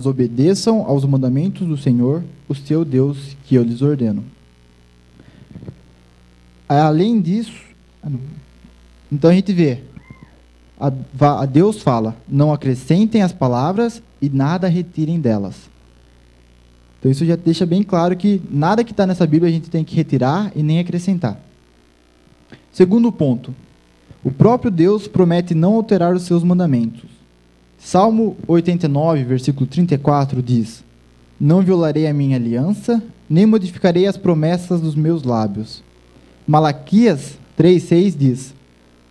obedeçam aos mandamentos do Senhor, o seu Deus, que eu lhes ordeno. Além disso, então a gente vê, a Deus fala, não acrescentem as palavras e nada retirem delas. Então isso já deixa bem claro que nada que está nessa Bíblia a gente tem que retirar e nem acrescentar. Segundo ponto, o próprio Deus promete não alterar os seus mandamentos. Salmo 89, versículo 34 diz: não violarei a minha aliança, nem modificarei as promessas dos meus lábios. Malaquias 3,6 diz: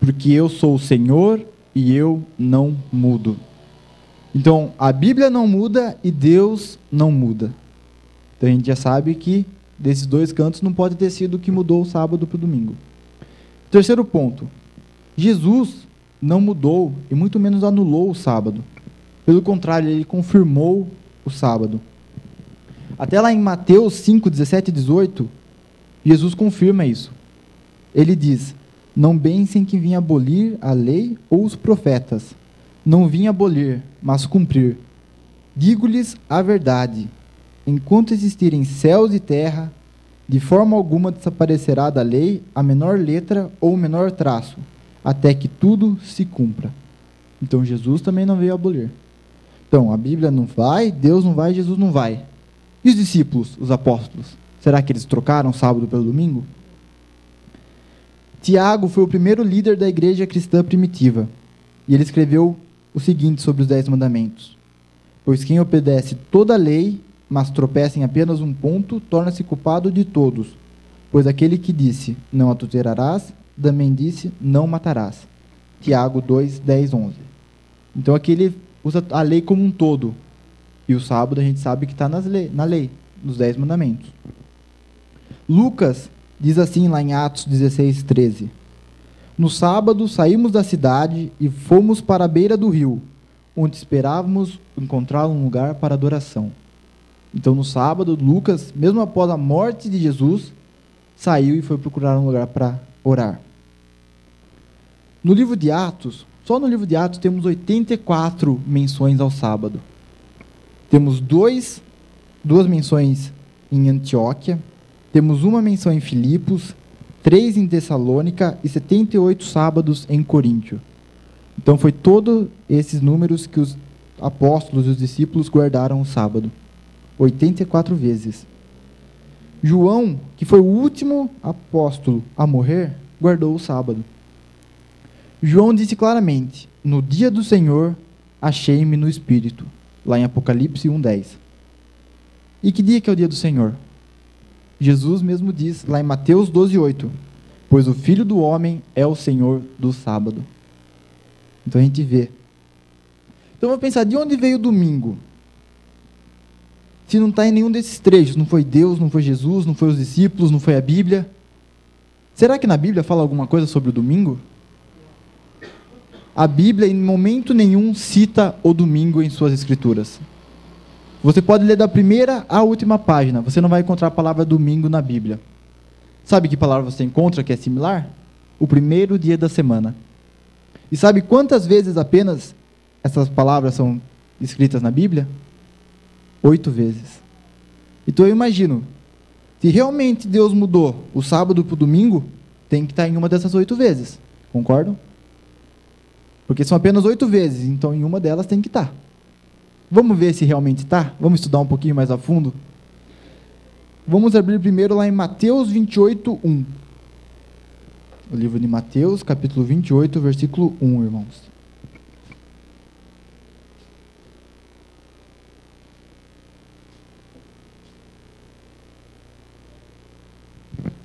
porque eu sou o Senhor e eu não mudo. Então, a Bíblia não muda e Deus não muda. Então, a gente já sabe que desses dois cantos não pode ter sido o que mudou o sábado para o domingo. Terceiro ponto, Jesus não mudou e muito menos anulou o sábado. Pelo contrário, ele confirmou o sábado. Até lá em Mateus 5, 17 e 18, Jesus confirma isso. Ele diz: não pensem que vim abolir a lei ou os profetas. Não vim abolir, mas cumprir. Digo-lhes a verdade. Enquanto existirem céus e terra, de forma alguma desaparecerá da lei a menor letra ou o menor traço, até que tudo se cumpra. Então Jesus também não veio abolir. Então a Bíblia não vai, Deus não vai, Jesus não vai. E os discípulos, os apóstolos? Será que eles trocaram o sábado pelo domingo? Tiago foi o primeiro líder da igreja cristã primitiva. E ele escreveu o seguinte sobre os 10 mandamentos: pois quem obedece toda a lei, mas tropeça em apenas um ponto, torna-se culpado de todos. Pois aquele que disse, não adulterarás, também disse, não matarás. Tiago 2, 10, 11. Então aqui ele usa a lei como um todo. E o sábado a gente sabe que está na lei, nos 10 mandamentos. Lucas diz assim lá em Atos 16, 13. No sábado saímos da cidade e fomos para a beira do rio, onde esperávamos encontrar um lugar para adoração. Então no sábado, Lucas, mesmo após a morte de Jesus, saiu e foi procurar um lugar para orar. No livro de Atos, só no livro de Atos temos 84 menções ao sábado. Temos duas menções em Antioquia, temos uma menção em Filipos, 3 em Tessalônica e 78 sábados em Coríntio. Então foi todos esses números que os apóstolos e os discípulos guardaram o sábado. 84 vezes. João, que foi o último apóstolo a morrer, guardou o sábado. João disse claramente: no dia do Senhor achei-me no Espírito, lá em Apocalipse 1:10. E que dia que é o dia do Senhor? Jesus mesmo diz lá em Mateus 12:8, pois o Filho do Homem é o Senhor do sábado. Então a gente vê. Então vamos pensar, de onde veio o domingo? Se não está em nenhum desses trechos, não foi Deus, não foi Jesus, não foi os discípulos, não foi a Bíblia. Será que na Bíblia fala alguma coisa sobre o domingo? A Bíblia em momento nenhum cita o domingo em suas escrituras. Você pode ler da primeira à última página, você não vai encontrar a palavra domingo na Bíblia. Sabe que palavra você encontra que é similar? O primeiro dia da semana. E sabe quantas vezes apenas essas palavras são escritas na Bíblia? 8 vezes. Então eu imagino, se realmente Deus mudou o sábado para o domingo, tem que estar em uma dessas 8 vezes. Concordam? Porque são apenas 8 vezes, então em uma delas tem que estar. Vamos ver se realmente está? Vamos estudar um pouquinho mais a fundo? Vamos abrir primeiro lá em Mateus 28, 1. O livro de Mateus, capítulo 28, versículo 1, irmãos.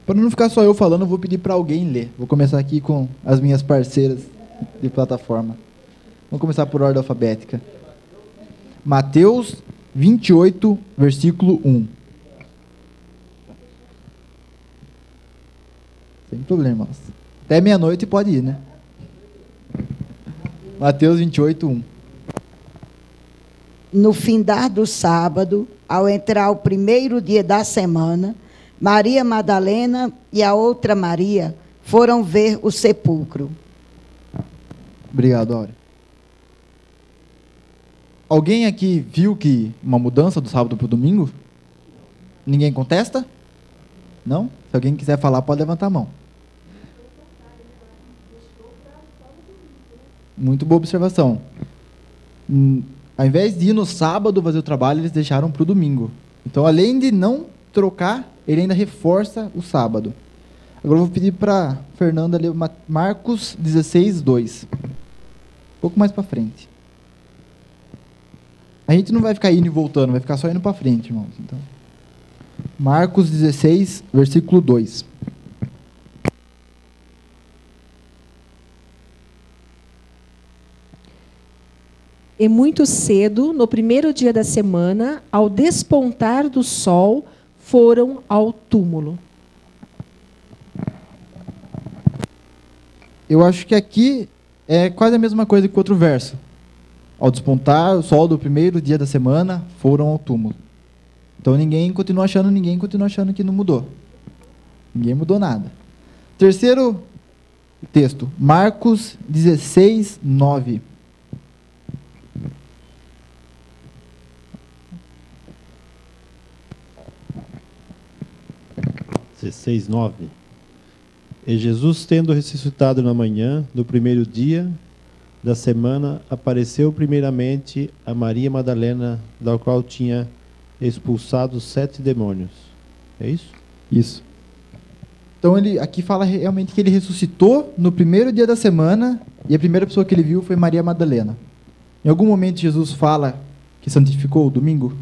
Para não ficar só eu falando, eu vou pedir para alguém ler. Vou começar aqui com as minhas parceiras de plataforma. Vamos começar por ordem alfabética. Mateus 28, versículo 1. Sem problema, irmãos. Até meia-noite pode ir, né? Mateus 28, 1. No findar do sábado, ao entrar o primeiro dia da semana, Maria Madalena e a outra Maria foram ver o sepulcro. Obrigado, Áurea. Alguém aqui viu que uma mudança do sábado para o domingo? Ninguém contesta? Não? Se alguém quiser falar, pode levantar a mão. Muito boa observação. Ao invés de ir no sábado fazer o trabalho, eles deixaram para o domingo. Então, além de não trocar, ele ainda reforça o sábado. Agora eu vou pedir para Fernanda ler Marcos 16, 2. Um pouco mais para frente. A gente não vai ficar indo e voltando, vai ficar só indo para frente, irmãos. Então, Marcos 16, versículo 2. E muito cedo, no primeiro dia da semana, ao despontar do sol, foram ao túmulo. Eu acho que aqui é quase a mesma coisa que o outro verso. Ao despontar o sol do primeiro dia da semana, foram ao túmulo. Então ninguém continua achando que não mudou. Ninguém mudou nada. Terceiro texto, Marcos 16, 9. E Jesus, tendo ressuscitado na manhã do primeiro dia da semana, apareceu primeiramente a Maria Madalena, da qual tinha expulsado 7 demônios. É isso? Isso. Então ele aqui fala realmente que ele ressuscitou no primeiro dia da semana e a primeira pessoa que ele viu foi Maria Madalena. Em algum momento Jesus fala que santificou o domingo?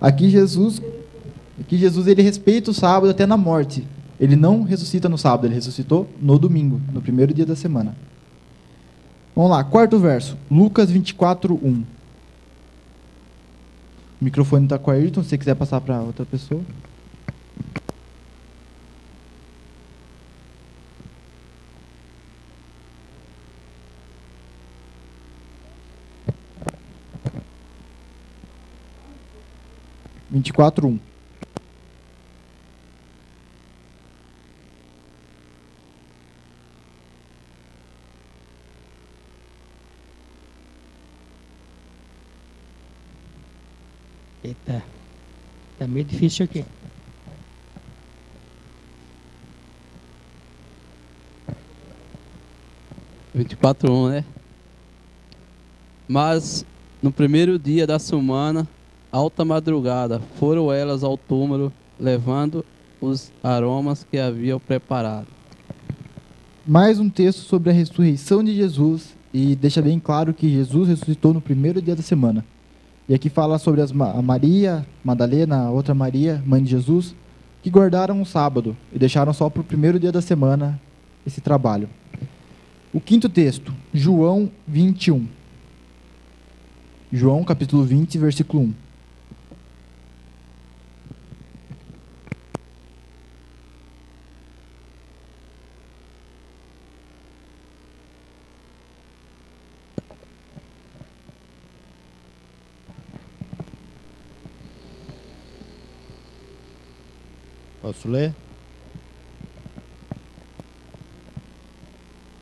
Aqui Jesus ele respeita o sábado até na morte. Ele não ressuscita no sábado, ele ressuscitou no domingo, no primeiro dia da semana. Vamos lá, quarto verso, Lucas 24, 1. O microfone está com a Ayrton, se você quiser passar para outra pessoa. Vinte e quatro, 1. Eita, tá meio difícil aqui. Vinte e quatro, 1, né? Mas no primeiro dia da semana, alta madrugada, foram elas ao túmulo, levando os aromas que haviam preparado. Mais um texto sobre a ressurreição de Jesus e deixa bem claro que Jesus ressuscitou no primeiro dia da semana. E aqui fala sobre a Maria Madalena, a outra Maria, mãe de Jesus, que guardaram o sábado e deixaram só para o primeiro dia da semana esse trabalho. O quinto texto, João 21. João, capítulo 20, versículo 1. Posso ler?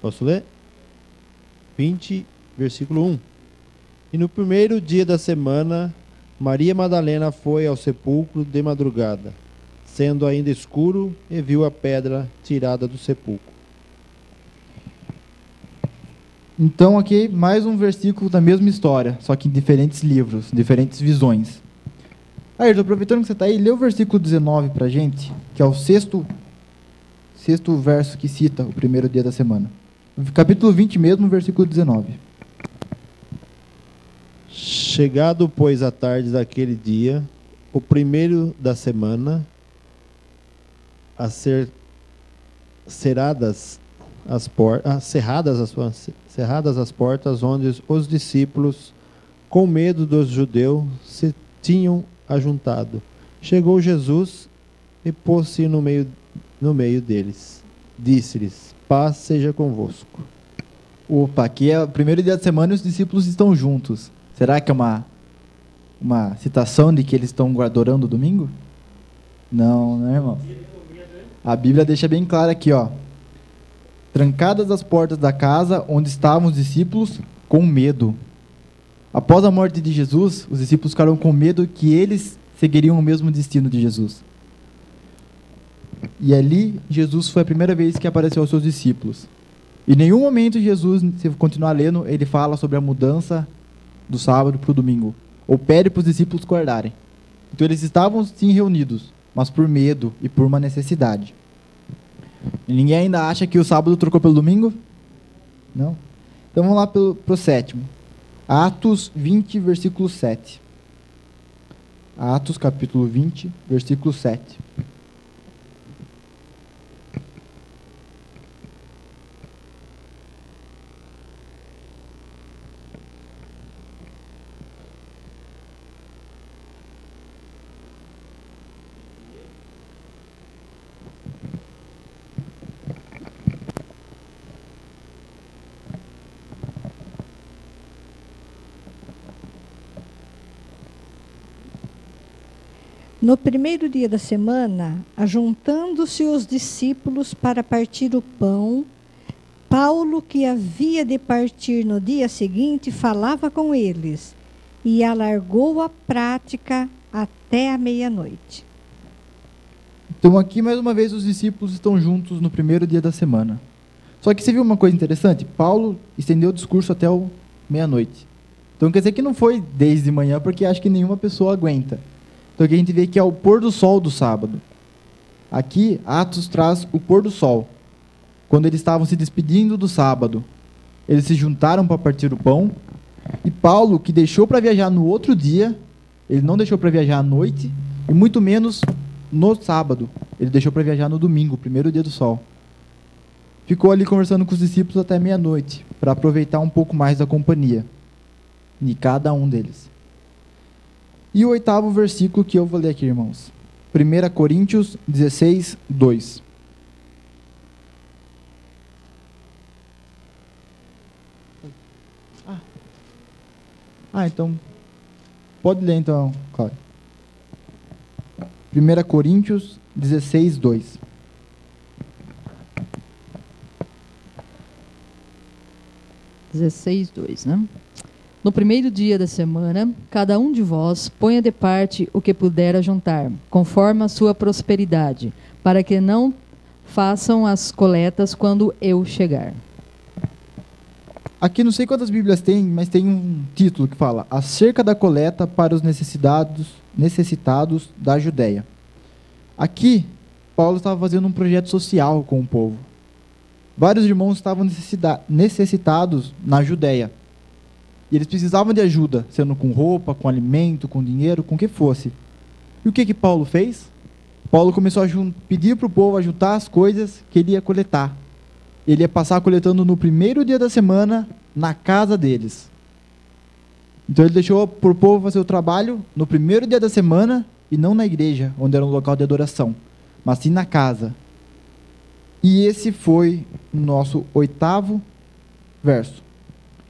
Posso ler? 20, versículo 1. E no primeiro dia da semana, Maria Madalena foi ao sepulcro de madrugada, sendo ainda escuro, e viu a pedra tirada do sepulcro. Então aqui mais um versículo da mesma história, só que em diferentes livros, diferentes visões. Ayrton, aproveitando que você está aí, lê o versículo 19 para a gente, que é o sexto verso que cita o primeiro dia da semana. Capítulo 20 mesmo, versículo 19. Chegado, pois, a tarde daquele dia, o primeiro da semana, cerradas as portas, onde os discípulos, com medo dos judeus, se tinham ajuntado. Chegou Jesus e pôs-se no meio deles. Disse-lhes: paz seja convosco. Opa, aqui é o primeiro dia da semana e os discípulos estão juntos. Será que é uma citação de que eles estão adorando o domingo? Não, né, irmão? A Bíblia deixa bem claro aqui, ó. Trancadas as portas da casa onde estavam os discípulos, com medo. Após a morte de Jesus, os discípulos ficaram com medo que eles seguiriam o mesmo destino de Jesus. E ali, Jesus foi a primeira vez que apareceu aos seus discípulos. Em nenhum momento Jesus, se continuar lendo, ele fala sobre a mudança do sábado para o domingo. Ou pede para os discípulos guardarem. Então eles estavam sim reunidos, mas por medo e por uma necessidade. E ninguém ainda acha que o sábado trocou pelo domingo? Não? Então vamos lá para o sétimo. Atos 20, versículo 7. Atos capítulo 20, versículo 7. No primeiro dia da semana, ajuntando-se os discípulos para partir o pão, Paulo, que havia de partir no dia seguinte, falava com eles e alargou a prática até a meia-noite. Então aqui, mais uma vez, os discípulos estão juntos no primeiro dia da semana. Só que você viu uma coisa interessante? Paulo estendeu o discurso até o meia-noite. Então quer dizer que não foi desde manhã, porque acho que nenhuma pessoa aguenta. Então aqui a gente vê que é o pôr do sol do sábado. Aqui, Atos traz o pôr do sol. Quando eles estavam se despedindo do sábado, eles se juntaram para partir o pão. E Paulo, que deixou para viajar no outro dia, ele não deixou para viajar à noite, e muito menos no sábado. Ele deixou para viajar no domingo, primeiro dia do sol. Ficou ali conversando com os discípulos até meia-noite, para aproveitar um pouco mais da companhia de cada um deles. E o oitavo versículo que eu vou ler aqui, irmãos. 1 Coríntios 16, 2. Então, pode ler então, Cláudio. 1 Coríntios 16, 2. Né? No primeiro dia da semana, cada um de vós ponha de parte o que puder ajuntar, conforme a sua prosperidade, para que não façam as coletas quando eu chegar. Aqui não sei quantas Bíblias tem, mas tem um título que fala acerca da coleta para os necessitados da Judéia. Aqui, Paulo estava fazendo um projeto social com o povo. Vários irmãos estavam necessitados na Judéia. E eles precisavam de ajuda, sendo com roupa, com alimento, com dinheiro, com o que fosse. E o que Paulo fez? Paulo começou a pedir para o povo ajuntar as coisas que ele ia coletar. Ele ia passar coletando no primeiro dia da semana, na casa deles. Então ele deixou para o povo fazer o trabalho no primeiro dia da semana, e não na igreja, onde era um local de adoração, mas sim na casa. E esse foi o nosso oitavo verso.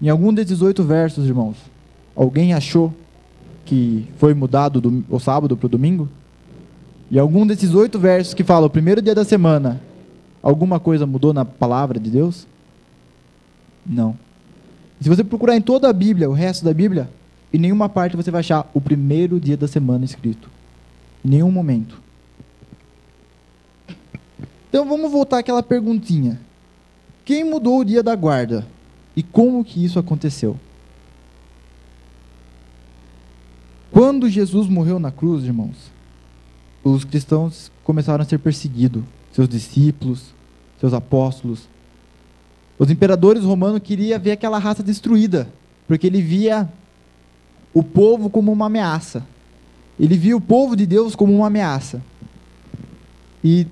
Em algum desses 8 versos, irmãos, alguém achou que foi mudado o sábado para o domingo? E algum desses 8 versos que fala o primeiro dia da semana, alguma coisa mudou na palavra de Deus? Não. Se você procurar em toda a Bíblia, o resto da Bíblia, em nenhuma parte você vai achar o primeiro dia da semana escrito. Em nenhum momento. Então vamos voltar àquela perguntinha. Quem mudou o dia da guarda? E como que isso aconteceu? Quando Jesus morreu na cruz, irmãos, os cristãos começaram a ser perseguidos. Seus discípulos, seus apóstolos. Os imperadores romanos queriam ver aquela raça destruída, porque ele via o povo como uma ameaça. Ele via o povo de Deus como uma ameaça. E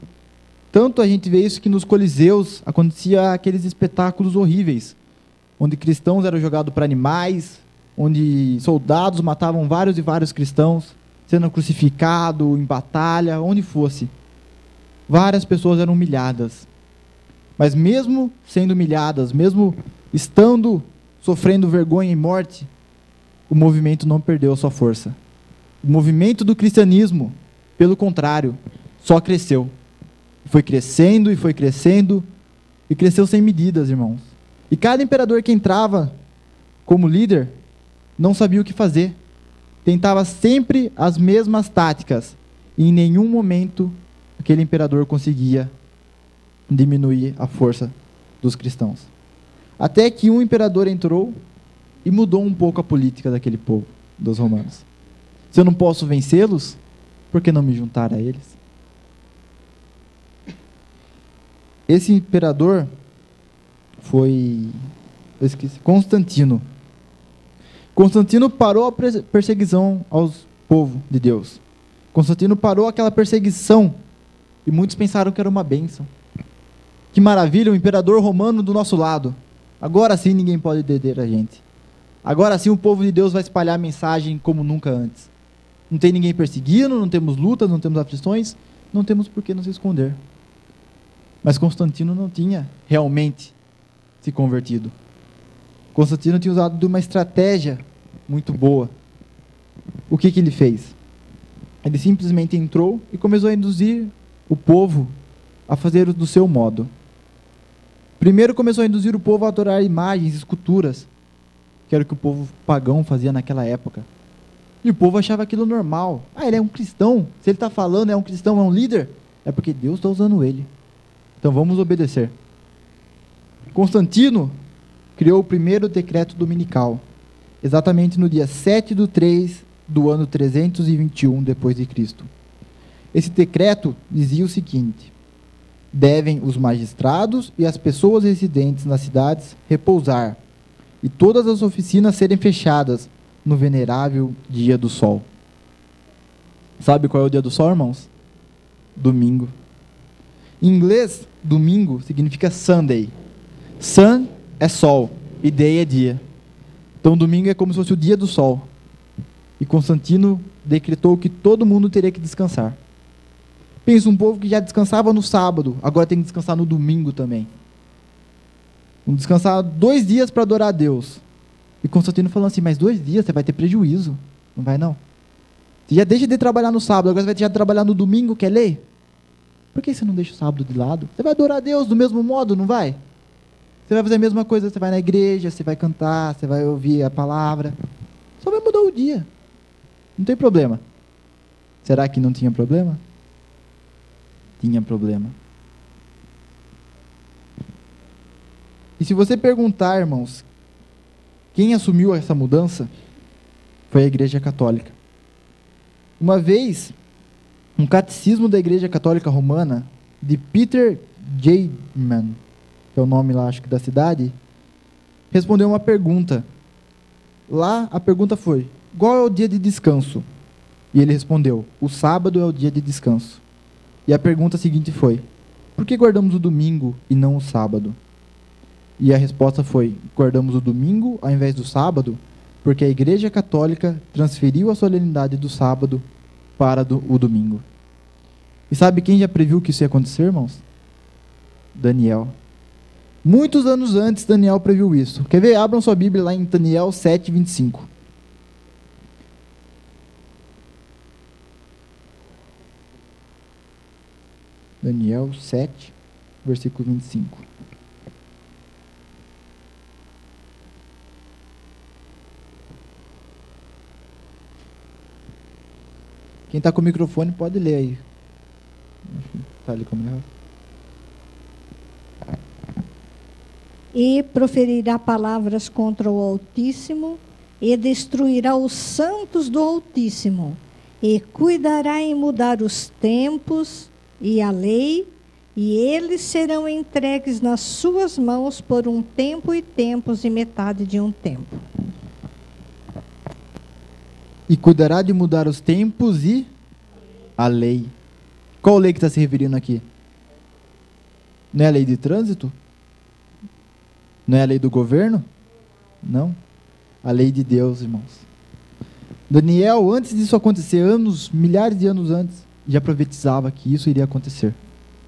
tanto a gente vê isso que nos coliseus acontecia aqueles espetáculos horríveis, onde cristãos eram jogados para animais, onde soldados matavam vários e vários cristãos, sendo crucificado em batalha, onde fosse. Várias pessoas eram humilhadas. Mas mesmo sendo humilhadas, mesmo estando sofrendo vergonha e morte, o movimento não perdeu a sua força. O movimento do cristianismo, pelo contrário, só cresceu. Foi crescendo e foi crescendo, e cresceu sem medidas, irmãos. E cada imperador que entrava como líder, não sabia o que fazer. Tentava sempre as mesmas táticas. E em nenhum momento aquele imperador conseguia diminuir a força dos cristãos. Até que um imperador entrou e mudou um pouco a política daquele povo, dos romanos. Se eu não posso vencê-los, por que não me juntar a eles? Esse imperador foi, Constantino. Constantino parou a perseguição aos povos de Deus. Constantino parou aquela perseguição e muitos pensaram que era uma bênção. Que maravilha, o imperador romano do nosso lado. Agora sim ninguém pode deter a gente. Agora sim o povo de Deus vai espalhar a mensagem como nunca antes. Não tem ninguém perseguindo, não temos lutas, não temos aflições, não temos por que nos esconder. Mas Constantino não tinha realmente se convertido. Constantino tinha usado de uma estratégia muito boa. O que ele fez? Ele simplesmente entrou e começou a induzir o povo a fazer do seu modo. Primeiro começou a induzir o povo a adorar imagens, esculturas, que era o que o povo pagão fazia naquela época. E o povo achava aquilo normal. Ah, ele é um cristão. Se ele está falando, é um cristão, é um líder, é porque Deus está usando ele. Então vamos obedecer. Constantino criou o primeiro decreto dominical, exatamente no dia 7/3 do ano 321 depois de Cristo. Esse decreto dizia o seguinte: devem os magistrados e as pessoas residentes nas cidades repousar, e todas as oficinas serem fechadas no venerável dia do sol. Sabe qual é o dia do sol, irmãos? Domingo. Em inglês, domingo significa Sunday. Sun é sol e day é dia. Então domingo é como se fosse o dia do sol. E Constantino decretou que todo mundo teria que descansar. Pensa, um povo que já descansava no sábado, agora tem que descansar no domingo também. Vamos descansar 2 dias para adorar a Deus. E Constantino falou assim, mas 2 dias você vai ter prejuízo. Não vai não? Você já deixa de trabalhar no sábado, agora você vai deixar de trabalhar no domingo, que é lei? Por que você não deixa o sábado de lado? Você vai adorar a Deus do mesmo modo, não vai? Você vai fazer a mesma coisa, você vai na igreja, você vai cantar, você vai ouvir a palavra. Só vai mudar o dia. Não tem problema. Será que não tinha problema? Tinha problema. E se você perguntar, irmãos, quem assumiu essa mudança, foi a Igreja Católica. Uma vez, um catecismo da Igreja Católica Romana, de Peter Jayman, que é o nome lá, acho que da cidade, respondeu uma pergunta. Lá, a pergunta foi, qual é o dia de descanso? E ele respondeu, o sábado é o dia de descanso. E a pergunta seguinte foi, por que guardamos o domingo e não o sábado? E a resposta foi, guardamos o domingo ao invés do sábado, porque a Igreja Católica transferiu a solenidade do sábado para o domingo. E sabe quem já previu que isso ia acontecer, irmãos? Daniel. Muitos anos antes, Daniel previu isso. Quer ver? Abram sua Bíblia lá em Daniel 7:25. Daniel 7, versículo 25. Quem está com o microfone pode ler aí. Está ali como é. E proferirá palavras contra o Altíssimo, e destruirá os santos do Altíssimo, e cuidará em mudar os tempos e a lei, e eles serão entregues nas suas mãos por um tempo e tempos e metade de um tempo. E cuidará de mudar os tempos e a lei. Qual lei que está se referindo aqui? Não é a lei de trânsito? Não é a lei do governo? Não. A lei de Deus, irmãos. Daniel, antes disso acontecer, milhares de anos antes, já profetizava que isso iria acontecer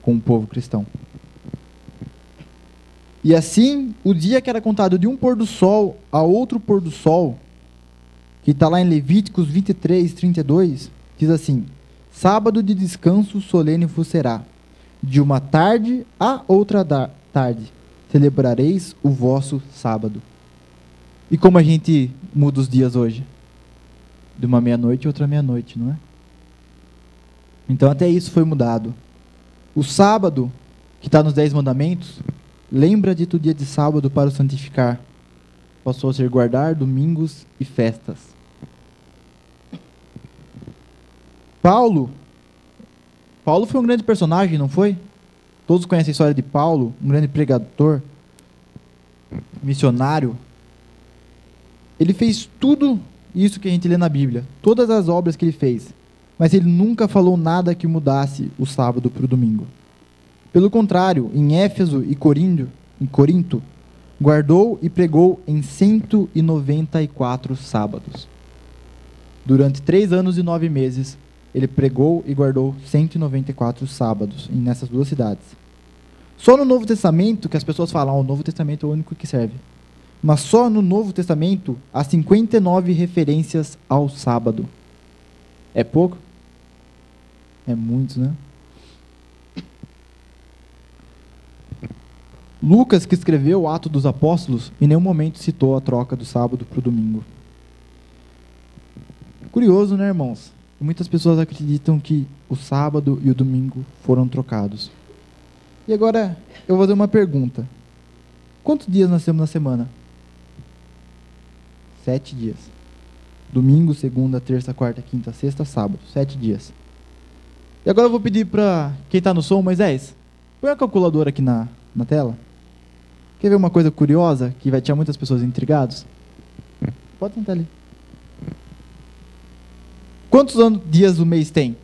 com o povo cristão. E assim, o dia que era contado de um pôr do sol a outro pôr do sol, que está lá em Levíticos 23:32, diz assim, sábado de descanso solene vos será, de uma tarde a outra tarde, celebrareis o vosso sábado. E como a gente muda os dias hoje? De uma meia-noite a outra meia-noite, não é? Então até isso foi mudado. O sábado, que está nos 10 mandamentos, lembra de tu dia de sábado para o santificar. Passou a ser guardar domingos e festas. Paulo foi um grande personagem, não foi? Todos conhecem a história de Paulo, um grande pregador, missionário. Ele fez tudo isso que a gente lê na Bíblia, todas as obras que ele fez, mas ele nunca falou nada que mudasse o sábado para o domingo. Pelo contrário, em Éfeso e Corinto, guardou e pregou em 194 sábados. Durante 3 anos e 9 meses, ele pregou e guardou 194 sábados nessas duas cidades. Só no Novo Testamento, que as pessoas falam, o Novo Testamento é o único que serve. Mas só no Novo Testamento há 59 referências ao sábado. É pouco? É muito, né? Lucas, que escreveu o Ato dos Apóstolos, em nenhum momento citou a troca do sábado para o domingo. Curioso, né, irmãos? Muitas pessoas acreditam que o sábado e o domingo foram trocados. E agora eu vou fazer uma pergunta. Quantos dias nós temos na semana? 7 dias. Domingo, segunda, terça, quarta, quinta, sexta, sábado. 7 dias. E agora eu vou pedir para quem está no som, Moisés, põe a calculadora aqui na tela. Quer ver uma coisa curiosa que vai tirar muitas pessoas intrigadas? Pode sentar ali. Quantos dias o mês tem?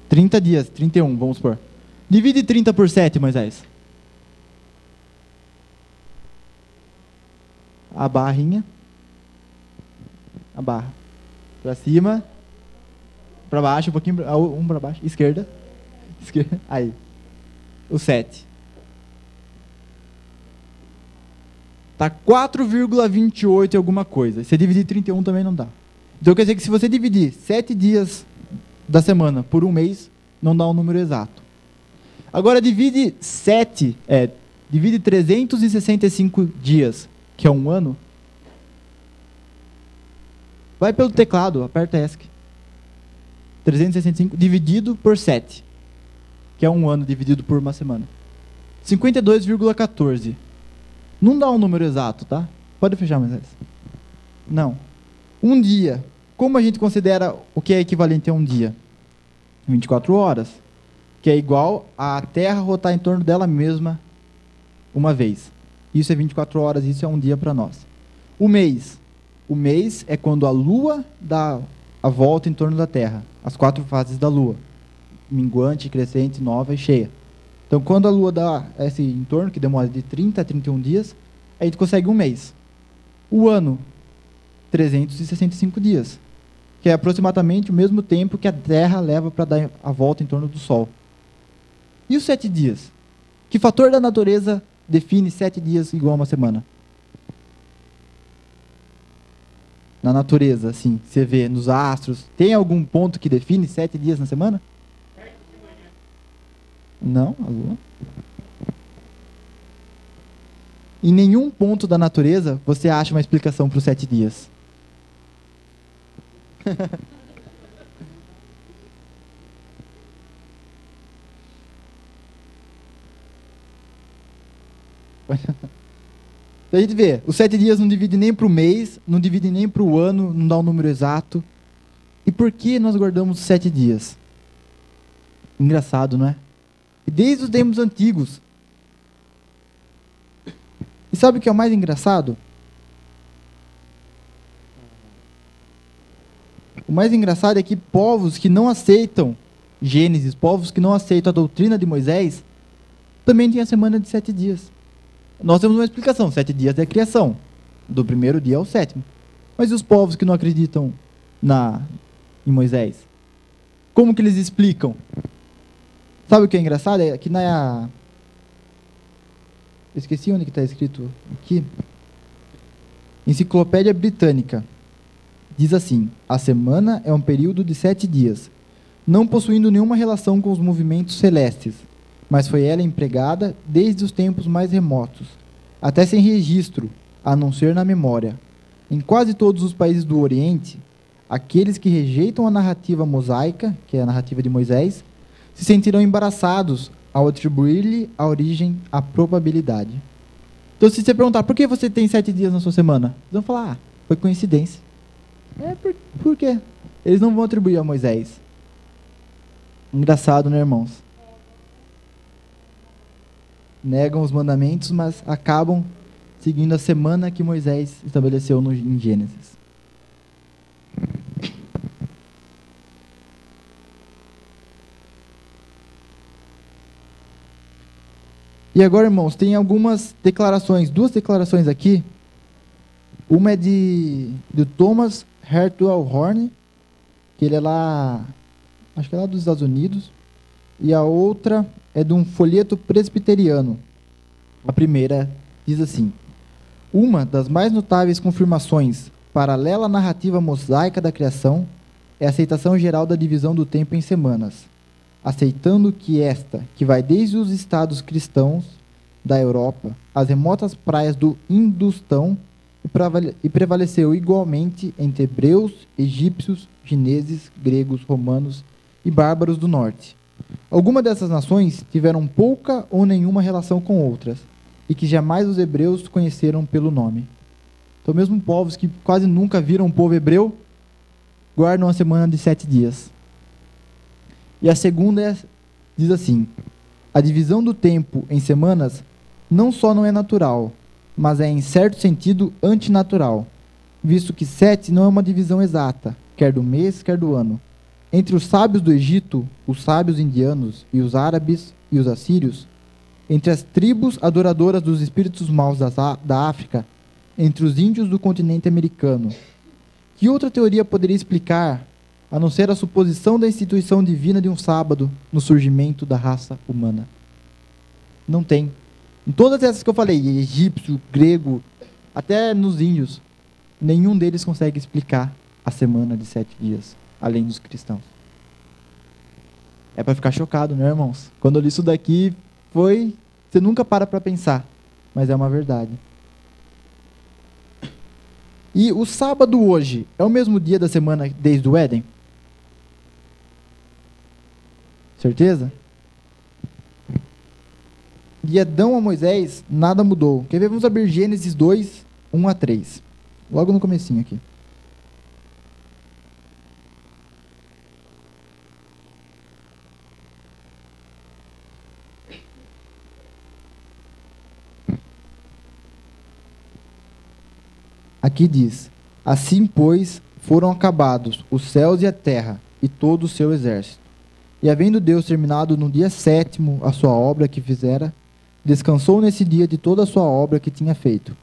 30 dias, 31, vamos supor. Divide 30 por 7, Moisés. A barrinha. A barra. Para cima. Para baixo, um pouquinho. Um para baixo. Esquerda. Esquerda. Aí. O 7. Tá 4,28 e alguma coisa. Se você dividir 31 também não dá. Então quer dizer que se você dividir 7 dias da semana por um mês, não dá um número exato. Agora divide 365 dias, que é um ano. Vai pelo teclado, aperta ESC. 365 dividido por 7, que é um ano dividido por uma semana. 52,14. Não dá um número exato, tá? Pode fechar, Moisés. Não. Um dia. Como a gente considera o que é equivalente a um dia? 24 horas. Que é igual a Terra rotar em torno dela mesma uma vez. Isso é 24 horas, isso é um dia para nós. O mês. O mês é quando a Lua dá a volta em torno da Terra. As 4 fases da Lua. Minguante, crescente, nova e cheia. Então, quando a Lua dá esse entorno, que demora de 30 a 31 dias, a gente consegue um mês. O ano, 365 dias, que é aproximadamente o mesmo tempo que a Terra leva para dar a volta em torno do Sol. E os 7 dias? Que fator da natureza define 7 dias igual a uma semana? Na natureza, assim, você vê nos astros, tem algum ponto que define 7 dias na semana? Não, a Lua. Em nenhum ponto da natureza você acha uma explicação para os 7 dias. A gente vê, os 7 dias não divide nem para o mês, não divide nem para o ano, não dá um número exato. E por que nós guardamos 7 dias? Engraçado, não é? E desde os tempos antigos. E sabe o que é o mais engraçado? O mais engraçado é que povos que não aceitam Gênesis, povos que não aceitam a doutrina de Moisés, também têm a semana de 7 dias. Nós temos uma explicação, 7 dias é a criação, do primeiro dia ao 7º. Mas e os povos que não acreditam em Moisés? Como que eles explicam? Sabe o que é engraçado? É que esqueci onde que está escrito aqui. Enciclopédia Britânica. Diz assim: a semana é um período de 7 dias, não possuindo nenhuma relação com os movimentos celestes, mas foi ela empregada desde os tempos mais remotos, até sem registro, a não ser na memória. Em quase todos os países do Oriente, aqueles que rejeitam a narrativa mosaica, que é a narrativa de Moisés, se sentirão embaraçados ao atribuir-lhe a origem à probabilidade. Então, se você perguntar, por que você tem 7 dias na sua semana? Eles vão falar, foi coincidência. Por quê? Eles não vão atribuir a Moisés. Engraçado, né, irmãos? Negam os mandamentos, mas acabam seguindo a semana que Moisés estabeleceu em Gênesis. E agora, irmãos, tem algumas declarações, 2 declarações aqui. Uma é de Thomas Hartwell Horne, que ele é lá, acho que é lá dos Estados Unidos. E a outra é de um folheto presbiteriano. A primeira diz assim: uma das mais notáveis confirmações paralela à narrativa mosaica da criação é a aceitação geral da divisão do tempo em semanas, aceitando que esta, que vai desde os estados cristãos da Europa às remotas praias do Hindustão, e prevaleceu igualmente entre hebreus, egípcios, chineses, gregos, romanos e bárbaros do norte. Algumas dessas nações tiveram pouca ou nenhuma relação com outras, e que jamais os hebreus conheceram pelo nome. Então, mesmo povos que quase nunca viram o povo hebreu, guardam a semana de 7 dias. E a segunda diz assim: a divisão do tempo em semanas não só não é natural, mas é, em certo sentido, antinatural, visto que 7 não é uma divisão exata, quer do mês, quer do ano. Entre os sábios do Egito, os sábios indianos e os árabes e os assírios, entre as tribos adoradoras dos espíritos maus da África, entre os índios do continente americano, que outra teoria poderia explicar, a não ser a suposição da instituição divina de um sábado no surgimento da raça humana? Não tem. Em todas essas que eu falei, egípcio, grego, até nos índios, nenhum deles consegue explicar a semana de 7 dias, além dos cristãos. É para ficar chocado, né, irmãos? Quando eu li isso daqui, você nunca para pensar, mas é uma verdade. E o sábado hoje é o mesmo dia da semana desde o Éden? Certeza? De Adão a Moisés, nada mudou. Quer ver? Vamos abrir Gênesis 2, 1 a 3. Logo no comecinho aqui. Aqui diz: assim, pois, foram acabados os céus e a terra, e todo o seu exército. E havendo Deus terminado no dia 7º a sua obra que fizera, descansou nesse dia de toda a sua obra que tinha feito.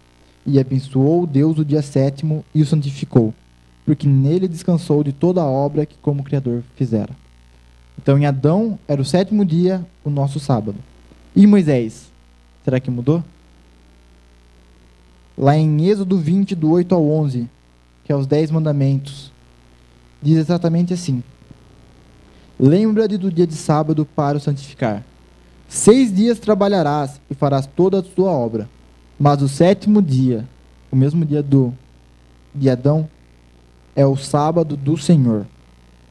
E abençoou Deus o dia 7º e o santificou, porque nele descansou de toda a obra que como Criador fizera. Então, em Adão, era o 7º dia, o nosso sábado. E Moisés? Será que mudou? Lá em Êxodo 20, do 8 ao 11, que é os 10 mandamentos, diz exatamente assim: lembra-te do dia de sábado para o santificar. 6 dias trabalharás e farás toda a tua obra, mas o 7º dia, o mesmo dia de Adão, é o sábado do Senhor,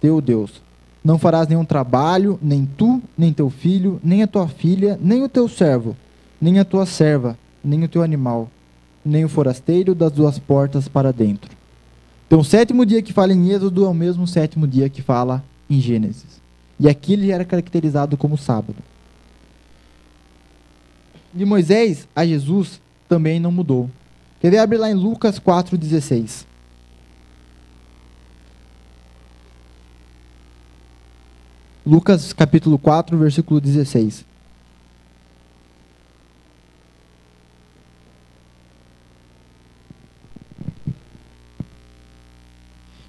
teu Deus. Não farás nenhum trabalho, nem tu, nem teu filho, nem a tua filha, nem o teu servo, nem a tua serva, nem o teu animal, nem o forasteiro das 2 portas para dentro. Então, o 7º dia que fala em Êxodo é o mesmo 7º dia que fala em Gênesis. E aqui ele era caracterizado como sábado. De Moisés a Jesus também não mudou. Quer ver? Abre lá em Lucas 4,16. Lucas capítulo 4, versículo 16.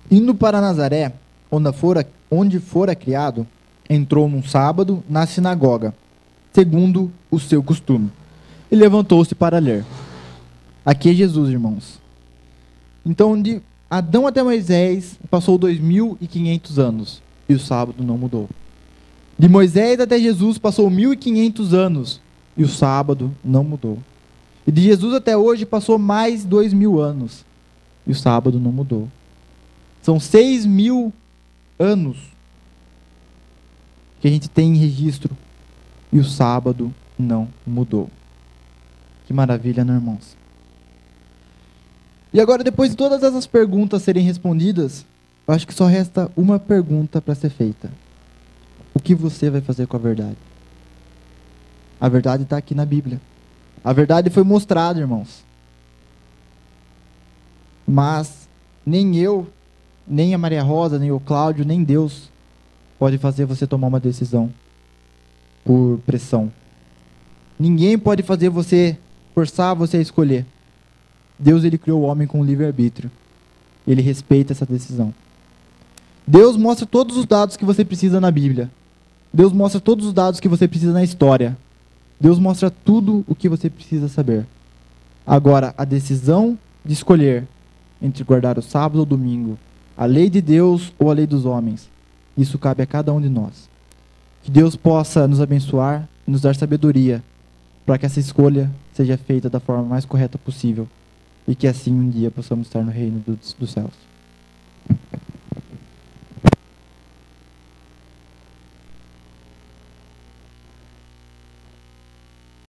Indo para Nazaré, onde fora criado, entrou num sábado na sinagoga, segundo o seu costume, e levantou-se para ler. Aqui é Jesus, irmãos. Então, de Adão até Moisés, passou 2.500 anos, e o sábado não mudou. De Moisés até Jesus, passou 1.500 anos, e o sábado não mudou. E de Jesus até hoje passou mais 2.000 anos. E o sábado não mudou. São 6.000 anos que a gente tem em registro. E o sábado não mudou. Que maravilha, né, irmãos? E agora, depois de todas essas perguntas serem respondidas, eu acho que só resta uma pergunta para ser feita. O que você vai fazer com a verdade? A verdade está aqui na Bíblia. A verdade foi mostrada, irmãos. Mas nem eu, nem a Maria Rosa, nem o Cláudio, nem Deus pode fazer você tomar uma decisão por pressão. Ninguém pode fazer você, forçar você a escolher. Deus, ele criou o homem com livre-arbítrio. Ele respeita essa decisão. Deus mostra todos os dados que você precisa na Bíblia. Deus mostra todos os dados que você precisa na história. Deus mostra tudo o que você precisa saber. Agora, a decisão de escolher entre guardar o sábado ou o domingo, a lei de Deus ou a lei dos homens, isso cabe a cada um de nós. Que Deus possa nos abençoar e nos dar sabedoria para que essa escolha seja feita da forma mais correta possível e que assim um dia possamos estar no reino dos céus.